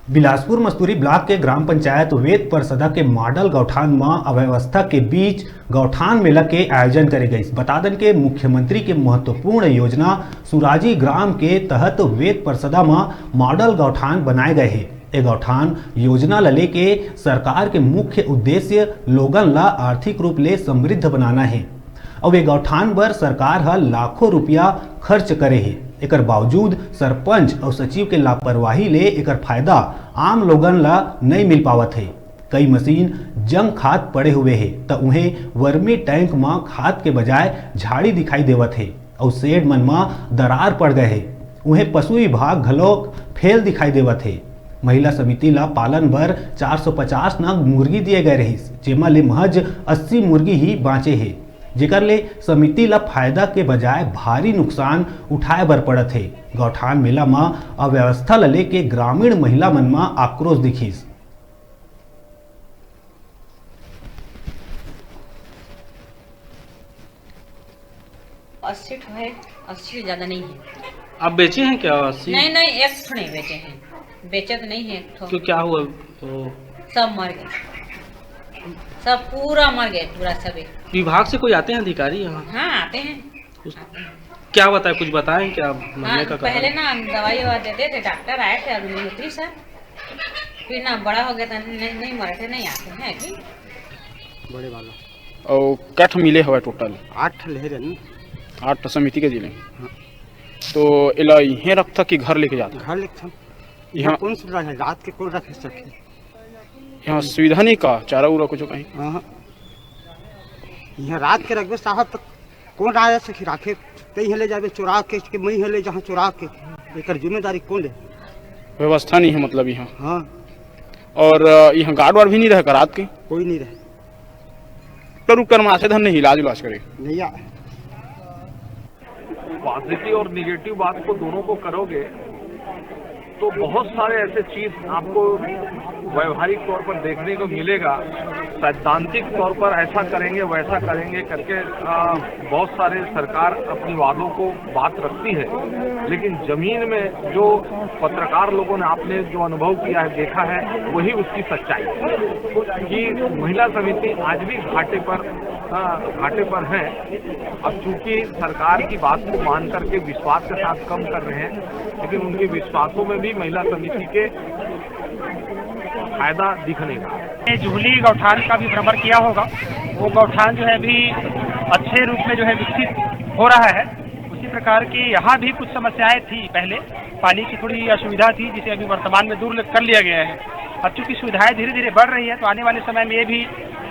Bilaspur Masturi block के ग्राम पंचायत वेद परसदा के model गौठान में अव्यवस्था के बीच गौठान मेला के आयोजन करे गई। बता दें कि मुख्यमंत्री के महत्वपूर्ण योजना सुराजी ग्राम के तहत वेद परसदा में मॉडल गौठान बनाए गए हैं। ए गौठान योजना ला लेके सरकार के मुख्य उद्देश्य लोगन ला आर्थिक रूप ले समृद्ध बनाना है और ये गौठान पर सरकार हा लाखों रुपया खर्च करे है। एकर बावजूद सरपंच और सचिव के लापरवाही ले एकर फायदा आम लोगन ला नहीं मिल पावत है। कई मशीन जंग खाद पड़े हुए है तो उन्हें वर्मी टैंक में खाद के बजाय झाड़ी दिखाई देवत है और शेड मन में दरार पड़ गए है। उन्हें पशु विभाग घलोक फेल दिखाई देवत है। महिला समिति ला पालन भर 450 नग मुर्गी दिए गए रहिस, जेमा ले महज 80 मुर्गी ही बाँचे है, जेकर ले समिति ला फायदा के बजाय भारी नुकसान उठाए बर पड़त है। गौठान मेला में अव्यवस्था ला लेके ग्रामीण महिला मन में आक्रोश दिखिस। 80 है, 80 से ज्यादा नहीं है। आप बेचे हैं क्या 80? नहीं, एक ठो नहीं बेचे हैं, बेचे तो नहीं है एक ठो। तो क्या हुआ? सब मर गए, सब पूरा मर गए, पूरा सभी। विभाग से कोई आते हैं अधिकारी यहाँ? हाँ आते हैं। क्या बताए, कुछ बताएं क्या? हाँ, पहले ना दवाई ववा देते थे, डॉक्टर आए थे अभिनेत्री सर, फिर ना बड़ा हो गया था, नहीं मरे थे, नहीं आते हैं कि बड़े वाला। और कठ मिले हुआ टोटल 8 लहर 8 समिति के जिले। हाँ। तो इला यहीं रखता कि घर लेके जाता? घर लेके यहाँ कौन सुविधा है? रात के कौन रख सके? यहाँ सुविधा नहीं का चारा उरा कुछ कहीं? हाँ, यहाँ रात के रखबे साहब तक कौन राजा सखी राखे तई ले जाबे चुरा के मई हले जहाँ चुरा के, एकर जिम्मेदारी कौन ले? व्यवस्था नहीं है मतलब यहाँ। हाँ। और यहाँ गार्ड वार्ड भी नहीं रहेगा रात के? कोई नहीं रहे। तो कर्माशय धन नहीं इलाज करे नहीं। पॉजिटिव और निगेटिव बात को दोनों को करोगे तो बहुत सारे ऐसे चीज आपको व्यवहारिक तौर पर देखने को मिलेगा। सैद्धांतिक तौर पर ऐसा करेंगे वैसा करेंगे करके बहुत सारे सरकार अपनी वादों को बात रखती है, लेकिन जमीन में जो पत्रकार लोगों ने आपने जो अनुभव किया है, देखा है, वही उसकी सच्चाई कि महिला समिति आज भी घाटे पर है। अब चूंकि सरकार की बात को मान करके विश्वास के साथ कम कर रहे हैं, लेकिन उनके विश्वासों में भी महिला समिति के फायदा दिखने का। जूहली गौठान का भी भ्रमण किया होगा। वो गौठान जो है अभी अच्छे रूप में जो है विकसित हो रहा है। उसी प्रकार की यहाँ भी कुछ समस्याएं थी, पहले पानी की थोड़ी असुविधा थी, जिसे अभी वर्तमान में दूर कर लिया गया है। अब चूंकि सुविधाएं धीरे धीरे बढ़ रही है तो आने वाले समय में ये भी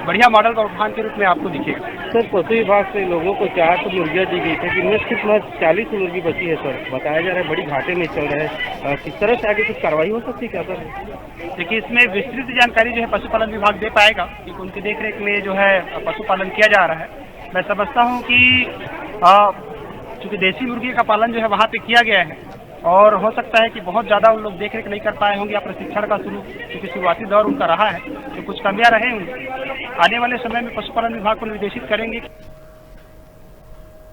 बढ़िया मॉडल गौठान के रूप में आपको दिखेगा। सर, पशु विभाग से लोगों को 4 मुर्गियाँ दी गई थी, जिनमें सिर्फ 40 मुर्गी बची है। सर, बताया जा रहा है बड़ी घाटे में चल रहा है। किस तरह से आगे कुछ कार्रवाई हो सकती है क्या सर? देखिए, इसमें विस्तृत जानकारी जो है पशुपालन विभाग दे पाएगा कि उनकी देखरेख में जो है पशुपालन किया जा रहा है। मैं समझता हूँ कि चूँकि देसी मुर्गी का पालन जो है वहाँ पे किया गया है और हो सकता है कि बहुत ज़्यादा उन लोग देखरेख नहीं कर पाए होंगे या प्रशिक्षण का क्योंकि शुरुआती दौर उनका रहा है, तो कुछ कमियाँ रहे होंगी। आने वाले समय में पशुपालन विभाग को निर्देशित करेंगे।